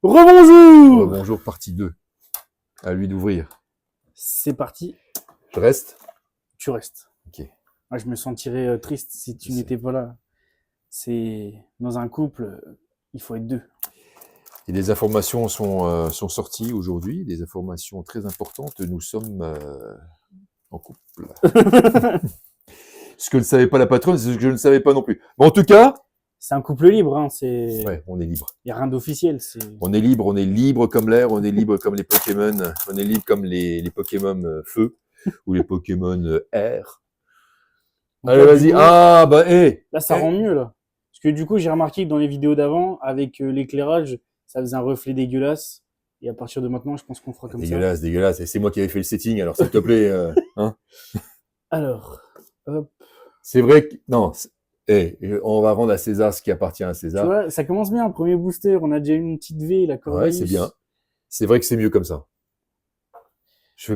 Rebonjour. Bonjour, partie 2. À lui d'ouvrir. C'est parti, Je reste? tu restes. Ok. Ah, je me sentirais triste si tu Je sais. n'étais pas là. C'est dans un couple, il faut être deux. Et des informations sont sorties aujourd'hui, des informations très importantes. Nous sommes en couple. Ce que ne savait pas la patronne, c'est ce que je ne savais pas non plus. Mais en tout cas, C'est un couple libre, hein. C'est, ouais, on est libre. il y a rien d'officiel. C'est On est libre comme l'air, on est libre comme les Pokémon, on est libre comme les Pokémon feu ou les Pokémon air. Donc Allez, là, du vas-y. coup, Ah, bah, hé! là, ça rend mieux là. Parce que du coup, j'ai remarqué que dans les vidéos d'avant, avec l'éclairage, ça faisait un reflet dégueulasse. Et à partir de maintenant, je pense qu'on fera comme Dégueulasse, dégueulasse. Et c'est moi qui avais fait le setting, alors s'il te plaît, hein. ça. Alors, hop. C'est vrai que, non, on va rendre à César ce qui appartient à Tu César. vois, ça commence bien. Premier booster, on a déjà une petite V, la Ouais, Corvallis. c'est bien. C'est vrai que c'est mieux comme ça. Je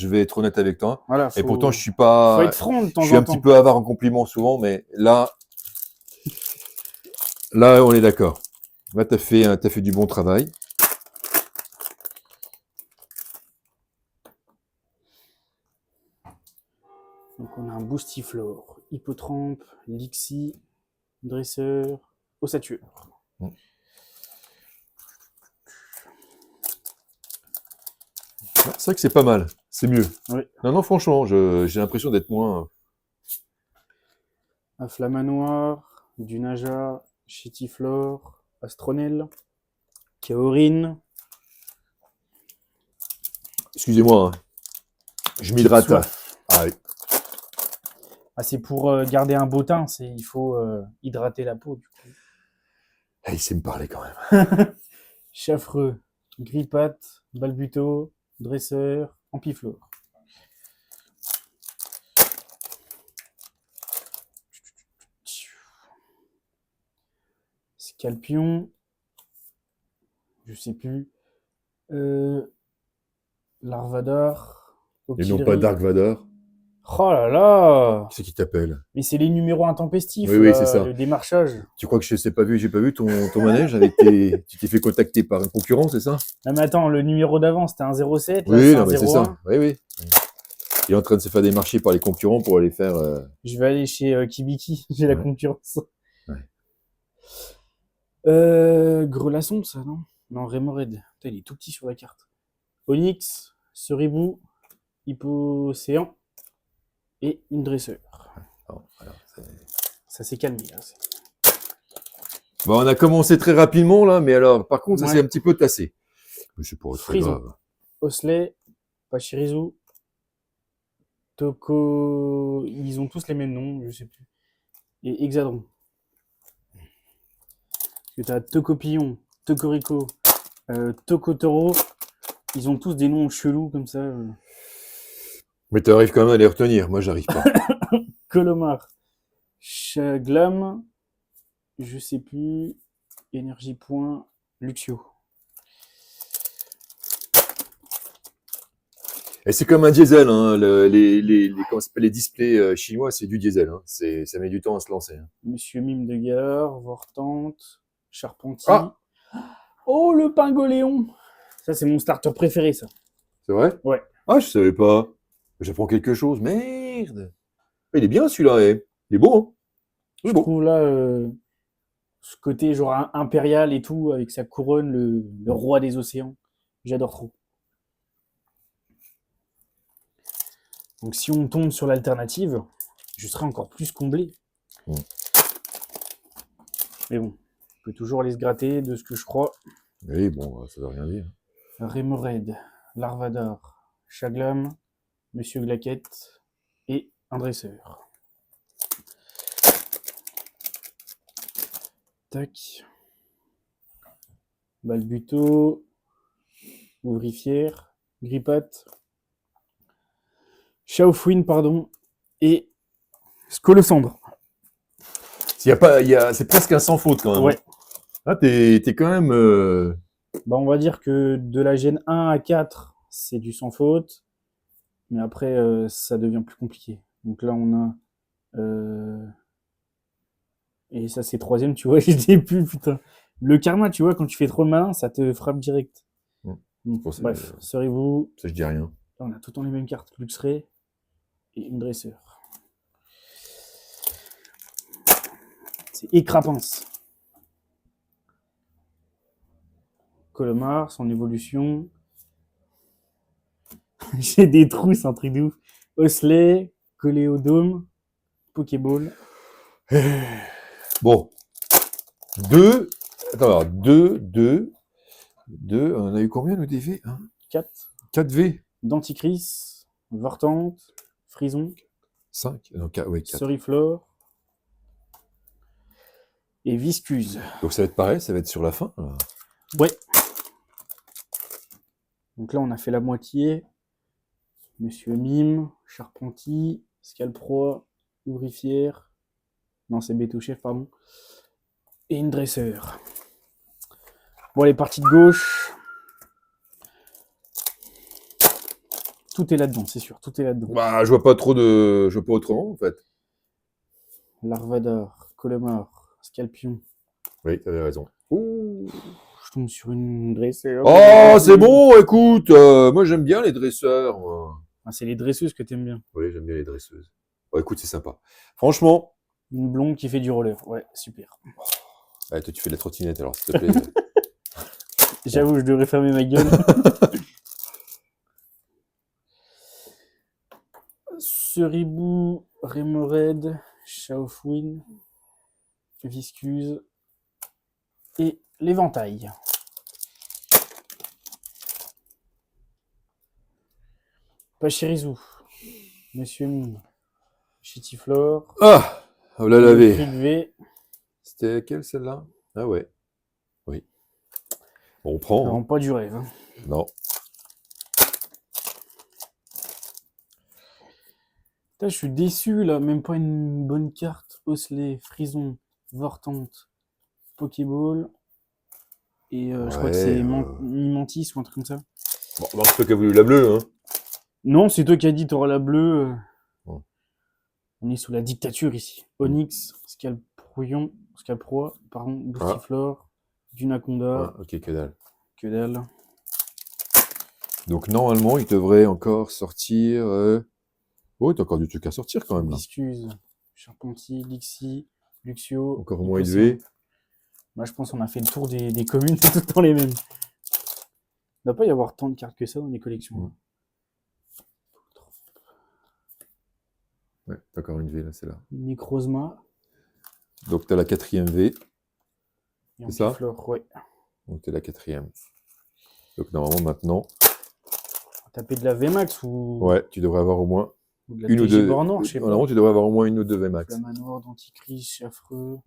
vais être honnête avec toi. Voilà, Et pourtant, je suis faut pas, être franc de temps je suis en un petit temps. peu avare en compliments souvent, mais là, on est d'accord. Là, t'as fait du bon travail. Donc on a un Boostiflore, Hippotrampe, Lixie, Dresseur, Ossature. C'est vrai que c'est pas mal. C'est mieux. Oui. Non, non, franchement, j'ai l'impression d'être moins. Un Flamanoir, Dunaja, Chitiflore, Astronel, Kaorin. Excusez-moi, hein. Je m'hydrate. Soif. Ah, oui. Ah, c'est pour garder un beau teint, il faut hydrater la peau. Du coup. Ah, il sait me parler quand même. Chaffreux, Grippat, Balbuto, Dresseur, Ampiflore. Scalpion, je sais plus. Larvador, Et non pas Octillerie. Dark Vador. Oh là là! Qui c'est qui t'appelle? Mais c'est les numéros intempestifs, Oui, oui, c'est là, ça. le démarchage. Tu crois que je sais pas vu, j'ai pas vu ton manège avec tu t'es fait contacter par un concurrent, c'est ça? Non mais attends, le numéro d'avant c'était un 07, là Oui, c'est non, un mais c'est 01. ça. Oui, oui. Il est en train de se faire démarcher par les concurrents pour aller faire. Je vais aller chez Kibiki, j'ai la Ouais. concurrence. Ouais. Grelasson, ça, non? Non, Remoraid. Putain, il est tout petit sur la carte. Onyx, Ceribou, Hypocéan et une dresseur. Bon, alors, Ça s'est calmé, là. bon, on a commencé très rapidement là, mais alors, par contre, ça Ouais. s'est un petit peu tassé. Mais c'est pas très Frison. grave. Osley, Pachirisu, Toko... Ils ont tous les mêmes noms, je sais plus. Et Hexadron. Parce que t'as Tokopillon, Tokorico, Tokotoro. Ils ont tous des noms chelous comme ça. Mais tu arrives quand même à les retenir. Moi, j'arrive pas. Colomar, Chaglam, je sais plus. Énergie Point, Luxio. Et c'est comme un diesel, hein. Comment ça s'appelle, les displays chinois, c'est du diesel. Hein. Ça met du temps à se lancer. Hein. Monsieur Mime de Gare, Vortante, Charpentier. Ah, Oh, le Pingoléon! Ça, c'est mon starter préféré, ça. c'est vrai? Ouais. Ah, je savais pas. J'apprends quelque chose. Merde. Il est bien celui-là. Il est beau. Hein. Je C'est beau. trouve là ce côté genre impérial et tout, avec sa couronne, le roi des océans. J'adore trop. Donc si on tombe sur l'alternative, je serai encore plus comblé. Mm. Mais bon, on peut toujours aller se gratter de ce que je crois. Oui, bon, ça veut rien dire. Remoraid, Larvador, Chaglam, Monsieur Glaquette et un dresseur. Tac. Balbuto, Ouvrifière, Grippat, Shaofwin, pardon, et Scolosandre. C'est presque un sans faute quand même. Ouais. Ah, t'es quand même. Bah, on va dire que de la gêne 1 à 4, c'est du sans faute. Mais après, ça devient plus compliqué. Donc là, on a. Et ça, c'est troisième, tu vois, je dis plus, putain. Le karma, tu vois, quand tu fais trop le malin, ça te frappe direct. Mm. Bon, Bon, c'est- bref, serez-vous. Ça, je dis rien. Là, on a tout le temps les mêmes cartes. Luxray et une dresseur. C'est Écrapince. Colomar, son évolution. J'ai des trous, c'est un truc de ouf. Osley, Coléodome, Pokéball. Bon. 2. Attends, alors, 2, 2. 2. On a eu combien, nous, des V? 4. 4 V. Denticris, Vortante, Frison, 5. Non, 4. Oui, 4. Soriflore et Viscuse. Donc, ça va être pareil, ça va être sur la fin. Là. Ouais. Donc là, on a fait la moitié. Monsieur Mime, Charpentier, Scalproie, Ouvrifière. Non, c'est Bétouchef, pardon. Et une dresseur. Bon, les parties de gauche. Tout est là-dedans, c'est sûr. Tout est là-dedans. Bah, je vois pas trop de. Je vois pas autrement, en fait. Larvador, Colomar, Scalpion. Oui, t'avais raison. Ouh, je tombe sur une dresseur. Oh, c'est bon, écoute. Moi, j'aime bien les dresseurs. Moi. Ah, c'est les dresseuses que t'aimes bien. Oui, j'aime bien les dresseuses. Bon, écoute, c'est sympa. Franchement, Une blonde qui fait du roller. Ouais, super. toi, tu fais de la trottinette, alors, s'il te plaît. J'avoue, je devrais fermer ma gueule. Seribou, Remoraid, Shaofwin, Viscuse et l'éventail. Pachirisu, Monsieur Mime, Chitiflore, Ah, on l'a lavé. V. C'était laquelle, celle-là? Ah ouais. Oui. Bon, on prend. Ça rend pas du rêve. Hein. Non. Putain, je suis déçu là, même pas une bonne carte. Osley, Frison, Vortante, Pokéball. Et je crois que c'est Mimantis ou un truc comme ça. Bon, c'est toi qui as voulu la bleue, hein. Non, c'est toi qui as dit t'auras la bleue. Oh. On est sous la dictature ici. Onyx, Scalproie, pardon, Boustiflore, Dunaconda. Ah, ok, que dalle. Que dalle. Donc, normalement, il devrait encore sortir. Oh, t'as encore du truc à sortir quand même, là. Viscuse, Charpentier, Lixie, Luxio. Encore au moins une V. Moi, je pense qu'on a fait le tour des communes, c'est tout le temps les mêmes. Il ne doit pas y avoir tant de cartes que ça dans les collections. Mm. Ouais, t'as encore une V, là, c'est là. Necrozma. Donc, t'as la 4e V. Et C'est ça Flore, ouais. Donc, t'es la 4e. Donc, normalement, maintenant. Taper de la VMAX ou. Ouais, tu devrais avoir au moins Ou de la une ou TG deux. Bornor, je sais pas. Normalement, tu devrais avoir au moins une ou deux VMAX. Flamanoir, Denticris, Affreux.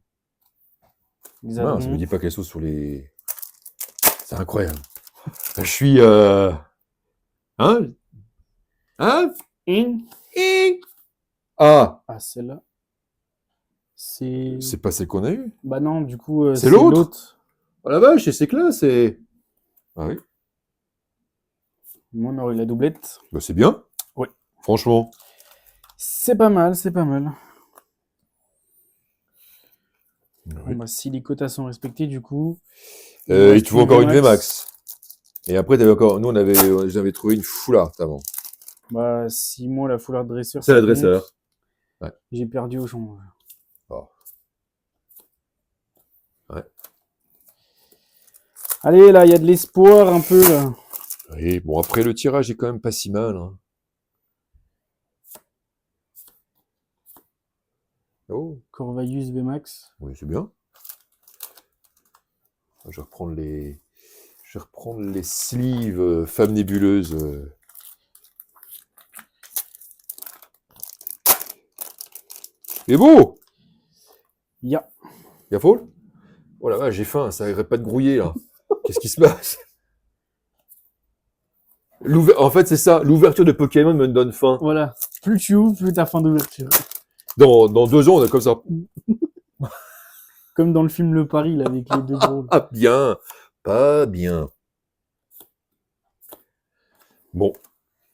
Non, ça me dit pas qu'elles sont sur les. C'est incroyable. Je suis. Hein? Hein? Ah! Ah, celle-là. C'est. C'est pas celle qu'on a eue. Bah non, du coup, c'est l'autre. Oh la vache, c'est classe, c'est. Ah oui. Moi, on aurait eu la doublette. Bah, c'est bien. Ouais. Franchement. C'est pas mal, c'est pas mal. Oui. Bon, bah, si les quotas sont respectés, du coup. Il te faut encore une VMAX. Et après, t'avais encore. Nous, j'avais trouvé une foulard avant. Bah, si moi, la foulard dresseur. C'est la dresseur. Ouais. J'ai perdu au champ. Oh. Ouais. Allez, là, il y a de l'espoir un peu, là. Oui, bon, après, le tirage est quand même pas si mal. Hein. Oh. Corvaius VMAX. Oui, c'est bien. Je vais reprendre les sleeves femmes nébuleuses. Il est beau! Ya. Y'a Fall? Oh la vache, j'ai faim, ça arrête pas de grouiller là. Qu'est-ce qui se passe? En fait, c'est ça, l'ouverture de Pokémon me donne faim. Voilà. Plus tu ouvres, plus t'as faim d'ouverture. Dans 2 ans, on est comme ça. Comme dans le film Le Paris, là, avec les deux gros. Ah, bien. Pas bien. Bon.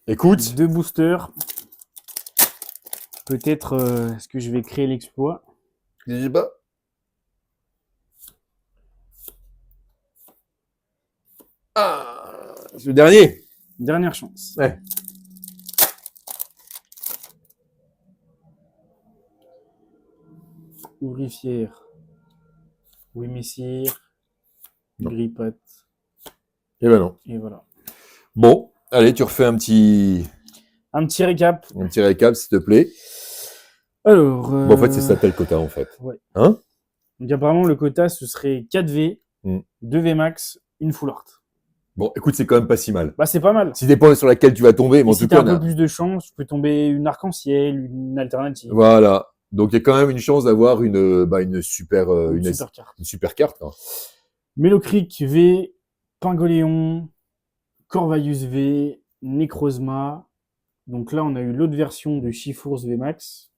Écoute. 2 boosters. Peut-être est-ce que je vais créer l'exploit? Je sais pas. Le dernier. Dernière chance. Ouais. Ouvrifière. Oui, messire. Non. Grippote. Et ben non. Et voilà. Bon, allez, tu refais un petit récap. Un petit récap, s'il te plaît. Alors. Bon, en fait, c'est ça tel quota, en fait. Ouais. Hein? Donc, apparemment, le quota, ce serait 4 V, 2 V max, une full art. Bon, écoute, c'est quand même pas si mal. Bah, c'est pas mal. Si dépend sur laquelle tu vas tomber, mais en si tout t'as cas. un peu plus de chance, tu peux tomber une arc-en-ciel, une alternative. Voilà. Donc, il y a quand même une chance d'avoir une super carte. Une super carte. Hein. Mélocric V, Pingoléon, Corvalus V, Necrozma. Donc là, on a eu l'autre version de Chifours VMAX.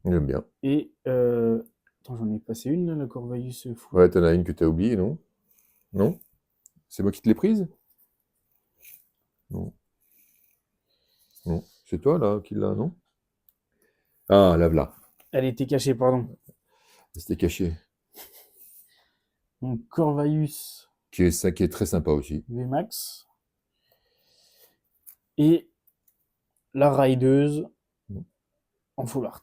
J'aime bien. Et attends, j'en ai passé une, là, la Corvalus fou. Ouais, t'en as une que t'as oubliée, non? Non? C'est moi qui te l'ai prise? Non. Non. C'est toi, là, qui l'a, non? Ah, là, là. Elle était cachée, pardon. C'était caché. Donc Corvalus. Qui est très sympa aussi. VMAX. Et la Raideuse en full art.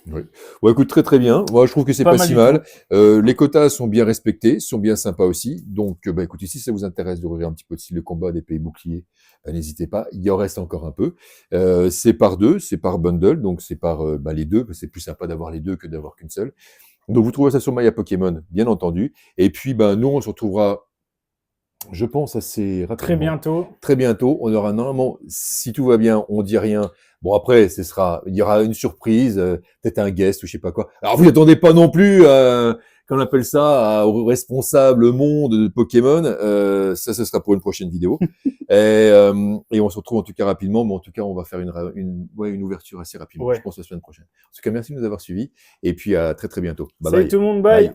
Oui. Ouais, écoute, très très bien. Moi, je trouve que c'est pas si mal. Les quotas sont bien respectés, sont bien sympas aussi. Donc, bah, écoutez, si ça vous intéresse de regarder un petit peu de style de combat des pays boucliers, bah, n'hésitez pas. Il y en reste encore un peu. C'est par deux, c'est par bundle, donc c'est par les deux. C'est plus sympa d'avoir les deux que d'avoir qu'une seule. Donc, vous trouverez ça sur Maya Pokémon, bien entendu. Et puis, ben, nous, on se retrouvera, je pense, assez rapidement. Très bientôt. Très bientôt. On aura normalement, si tout va bien, on dit rien. Bon, après, il y aura une surprise, peut-être un guest ou je sais pas quoi. Alors, vous n'attendez pas non plus, qu'on appelle ça, au responsable monde de Pokémon. Ça, ce sera pour une prochaine vidéo. Et on se retrouve en tout cas rapidement. Mais en tout cas, on va faire une ouverture assez rapidement. Ouais. Je pense la semaine prochaine. En tout cas, merci de nous avoir suivis. Et puis, à très, très bientôt. Bye Salut bye. tout le monde, bye.